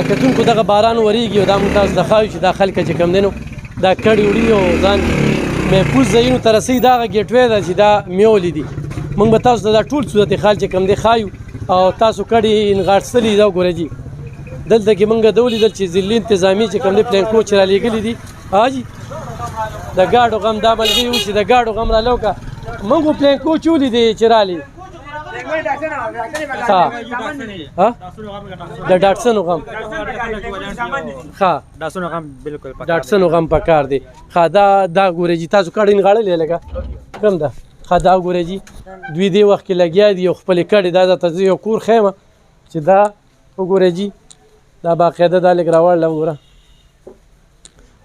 کتونکو دغه باران وریږي او دا موږ تاسو ته ښایو چې دا خلک چې کوم دی نو دا کړي وړي او ځان محفوظ ځایونو ته رسوي دا هغه ګیټ وی ده چې دا میولې دي موږ به تاسو ته دا ټول صورت حال چې کوم دی ښایو او تاسو کړي نغاړستلي دا وګورئ جي دلته کې موږ دا ولیدل چې ضلعي انتظامي چې کوم دی پلینکو چې رالېږلي دي حاجي د ګاډو غم دا ملګري و چې د ګاډو غم رالو که موږ خو پلینکو چې ولیدې چې رالې د ډاټسنو غم ښه ډاټسنو غم په کار دی ښه دا ګورئ جي تاسو کډې نغاړلې لږه کم ده ښه دا ګورئ جي دوی دې وخت کې لګیا دي او خپلې کډې دا درته زه یو کور ښیم چې دا وګورئ جي دا باقاعده دا لږ راوړله وګوره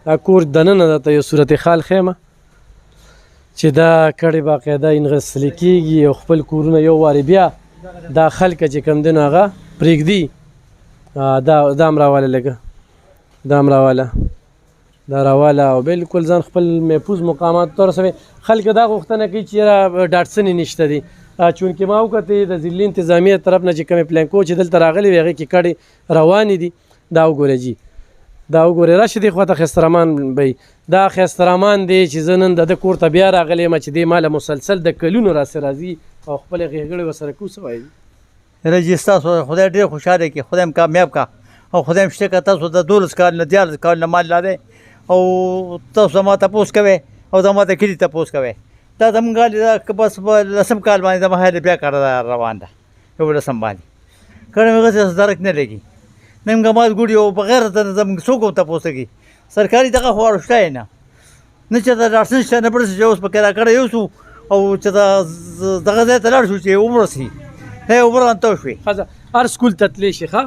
دا کور دننه درته یو صورت حال ښیم چې دا کډې باقاعده انغستل کېږي او خپل کورونه یو وارې بیا دا خلکه چې کوم دی نو هغه پرېږدي دا هم راواله لږه دا هم راواله دا راواله او بلکل ځان خپل محفوظ مقاماتو ته ورسوي خلک دا غوښتنه کوي چې یاره ډاټسنې نشته دي چونکې ما وکتې د ضلعي انتظامیه طرف نه چې کومې پلینکو چې دلته راغلي وي هغې کې کډې روانې دي دا وګورئ جي دا وګورئ راشه دې خواته ښایسترحمان بی دا ښایسترحمان دی چې زه نن د ده کور ته بیا راغلی یم چې دې ماله مسلسل د کلونو راسې راځي او خپلې غېږړې ورسره کو څه وایي یاره جي ستاسو خدای ډېر خوشحاله کړي خدای هم کامیاب کا او خدای هم شته که تاسو د 12 کال نه 14 کال نه مال لرئ او تاسو زما تپوس کوئ او زما د کلي تپوس کوئ دا زموږ که بس په 10 کال باندې زما حال بیا کار روان ده یو 10 باندې کله مې هغسې درک نه لګي نن ګماز ګوډي او بغیر د زموږ څوک هم تپوس کوي سرکاري دغه خو شته یې نه چې د ډاکټر شته نه پړسي چې اوس پکې راکړی یو شو او چې دغه ځای ته لاړ شو چې ومرسي اوبه رانته وشوې هر سکول ته تللی شي ښه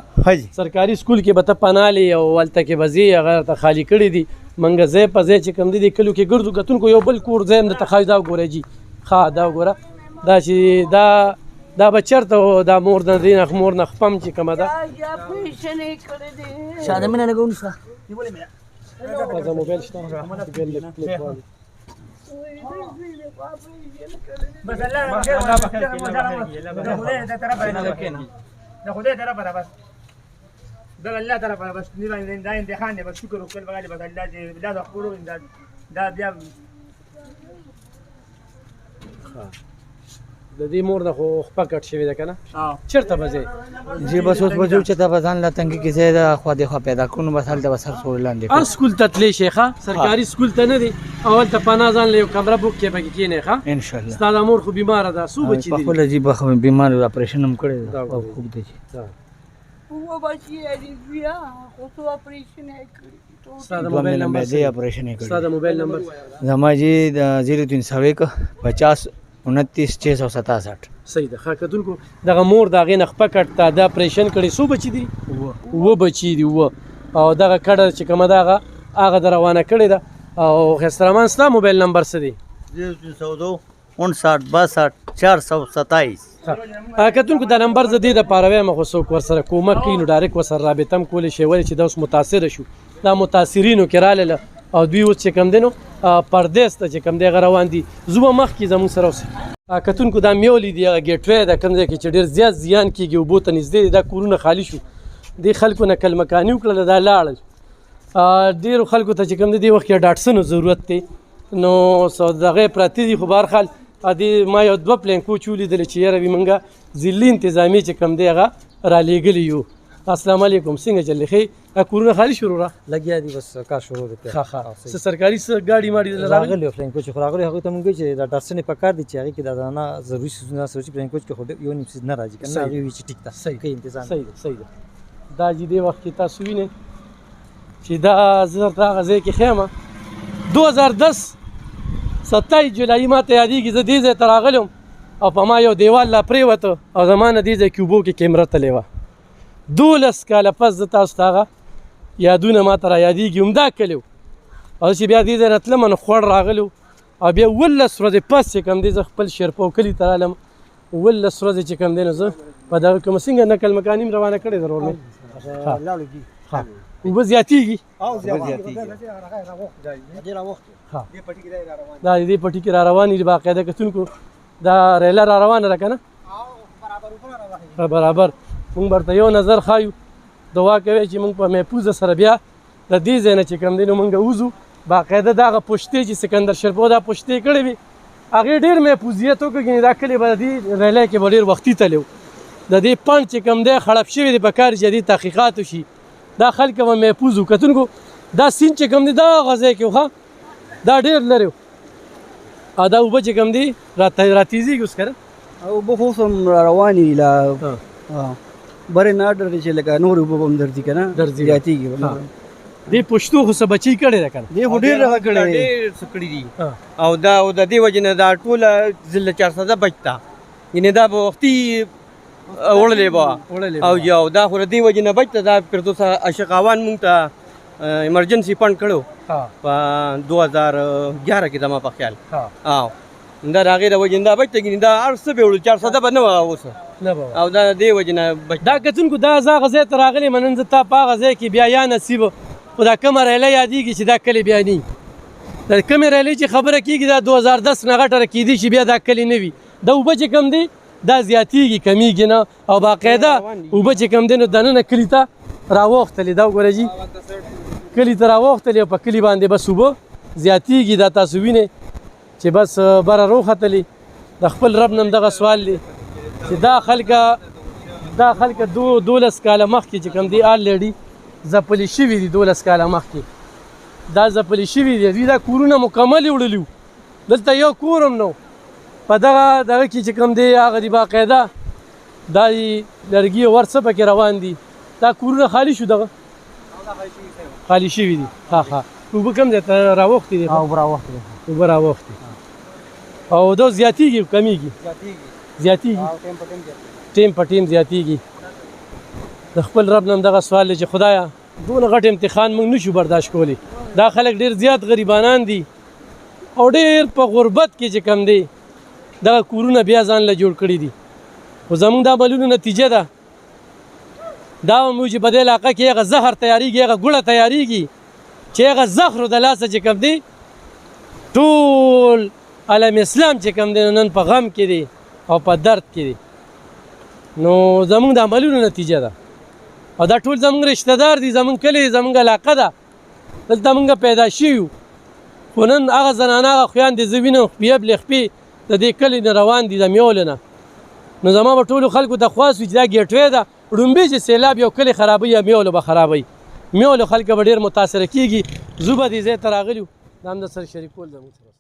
سرکاري سکول کې به ته پنالې او هلته کې به ځې هغه ته خالي کړي دي منګه ځای په ځای چې کوم دي کلو کې ګرځو کتونکو یو بل کور ځای هم درته ښایو دا وګورئ جي ښه دا وګوره دا چې دا به چېرته دا مور نه خپم چې کومه ده موبایل شته بس الله ده خدای طرف را بس ده الله طرف را بس نیوان دا امتحان دی بس شکر وکړ بغاله بس الله دې بلا د خپلو دا بیا د دې مور نه خو خپه کټ شوې ده که نه چېرته به ځې جی بس اوس به ځو چې دا به ځان له تنګي کې ځای ده خوا دېخوا پیدا کړو نو بس هلته به سر سوري لاندې هر سکول ته تللی شې ښه سرکاري سکول ته نه دی او هلته پناه ځان له یو کمره بوک کې پکې کښېنې ښه انشاءالله ستا دا مور خو بیماره ده څو بچي دي پخپله جي به بیمار اپریشن هم کړی ده او خوب دی چې ستا د موبایل نمبر ستا د موبایل نمبر زما جي د 0301 50 29 667 صحیح ده ښه کتونکو دغه مور د هغې نه خپه کټ ته دا اپریشن کړی څو بچي دي اووه بچي دي اووه او دغه کډه چې کومه ده هغه د روانه کړې ده او ښایسترحمان ستا موبایل نمبر څه دی 0302 59 62 427 کتونکو دا نمبر زه دې دپاره وایم خو څوک ورسره کومک کوي نو ډایرکټ ورسره رابطه هم کولی شي ولې چې دا اوس متاثره شو دا متاثرینو کې راغله او دوی اوس چې کوم دی نو پردیس ته چې کوم دی هغه روان دي زه به مخکې زموږ سره اوسئ کتونکو دا میولې دي هغه ګیټ وی ده کوم ځای کې چې ډېر زیات زیان کېږي اوبو ته نږدې دي دا کورونه خالي شو دې خلکو نه کلمکاني وکړله دا لاړل ډېرو خلکو ته چې کوم دی دې وخت کې ډاټسنو ضرورت دی نو دغې پراتې دي خو بهرحال دې ما یو 2 پلینکو چې ولیدلې چې یاره وي موږ ضلعي انتظامي چې کوم دی هغه رالیږلي یو السلام علیکم څنګه چلې ښې کورونه خالي شروع را لګیا دي بس کار شروع دی ښه څه سرکاري څه ګاډي ماډي راغلي پلینکو چې خو راغلي هغوی ته مونږ وایي چې دا ډاکټرسنې په کار دي چې هغې کې دا دانه ضروري څیزونه سوچي پلینکو کې خو یو نیم څیز نه راځي که نه هغې وایي چې ټیک ده صحیح ښه انتظام صحیح ده دا چې دې وخت کې تاسو وینئ چې دا زه درته هغه ځای کې ښیم 2010 27 جولایي ما ته یادېږي زه دې ځای ته راغلی او په ما یو دیوال لا پرېوته او زما نه دې ځای کې اوبو کې کیمره تلې وه 12 کاله پس زه تاسو ته هغه یادونه ما ته را یادېږي همدا کلی و او چې بیا دې ځای نه تلم نو خوړ راغلی و او بیا 11 ورځې پس چې کوم دی زه خپل شیرپو کلي ته رالم 11 ورځې چې کوم دی نو زه په دغه کومه څنګه نقل مکاني م روانه کړې ده ورور مې اوبه زیاتېږي دا د دې پټي کې را روانې دي باقاعده کتونکو دا ریله را روانه ده که نه برابر مونږ ورته یو نظر ښایو دعا کوي چې موږ په محفوظه سره بیا د دې ځای نه چې کوم دی نو موږ وځو. باقاعده دغه پشتې چې سکندر شرپو دا پشتې کړې وي هغې ډېر محفوظیت وکړ. ګینې دا کلي به د دې ریلی کې به ډېر وختي تللی و. د دې پنډ چې کوم دی خړپ شوی دی، په کار جدي تحقیقات وشي، دا خلک به محفوظ وو. کتونکو دا سیند چې کوم دی دا هغه ځای کې و، دا ډېر لرې و او دا اوبه چې کوم دی راتیزېږي اوس که نه اوبه خو اوس هم روانې له برې نه ډرې چې لکه نورې اوبه به هم درځي که نه زیاتېږي دې پښتو خو څه بچي کړی ده که نه دې خو ډېر هغه کړی ډېر څه کړي دي او د دې وجې نه دا ټوله ضلع 400 بچ ته یعنې دا به وختي وړلې به او یو دا خو د دې وجې نه بچ ته دا فردوس اشقاوان مونږ ته ایمرجنسي فنډ کړو په 2011 کې زما په خیال او دا د هغې د وجې نه دا بچ ته ګینې دا هر څه به وړو 400 به نه وه اوس او دا د دې وجې نه بچ دا کتونکو دا زه هغه ځای ته راغلی منن زه تا په هغه ځای کې بیا یا نصیب خو دا کومه ریلی یادېږي چې دا کلي بیا نه وي. د کومې ریلی چې خبره کېږي دا 2010 نه غټه کېدی شي بیا دا کلي نه وي. دا اوبه چې کوم دی دا زیاتېږي کمیږي نه او باقاعده اوبه چې کوم دی نو دننه کلي ته راوختلې. دا وګوره جي کلي ته راوختلې او په کلي باندې بس اوبه زیاتېږي. دا تاسو وینئ چې بس بره روختلې. د خپل رب نه هم دغه سوال دی چې دا خلکه 12 کاله مخکې چې کوم دی آلریډي ځپلي شوي دي. 12 کاله مخکې دا ځپلي شوي دي. دوی دا کورونه مکمل وړلي وو. دلته یو کور هم نه و. په دغه کې چې کوم دی هغه دی باقاعده دا لرګي ور څه پکې روان دي. دا کورونه خالي شو دغه خالي شوي دي. اوبه کوم ځای ته راوختې دي؟ اوبه راوختې او دا زیاتېږي کمیږي؟ زیاتېږي ټیم په ټیم زیاتېږي. د خپل رب نه هم دغه سوال دی چې خدایه دونه غټ امتحان موږ نشو برداشت کولی. دا خلک ډېر زیات غریبانان دي او ډېر په غربت کې چې کم دی دغه کورونه بیا ځان له جوړ کړي دي. خو زموږ د عملونو نتیجه ده دا موږ چې په دې علاقه کې هغه زهر تیارېږي، هغه ګوړه تیارېږي چې هغه زهرو د لاسه چې کوم دی ټول عالم اسلام چې کوم دی نن په غم کې دی او په درد کې دی. نو زموږ د عملونو نتیجه ده او دا ټول زموږ رشته دار دي، زموږ کلی، زموږ علاقه ده، دلته موږ پیدا شوي یو. خو نن هغه زنانه هغه خویندې زه وینم خپې بلې خپې د دې کلي نه روان دي د میولو نه. نو زما به ټولو خلکو ته خواست وي چې دا ګیټوی ده ړومبې چې سیلاب یو کلی خرابوي یا میولو به خرابوي. میولو خلک به ډېر متاثره کېږي. زه به دې ځای ته راغلي یو دا هم در سره شریکول زموږ سره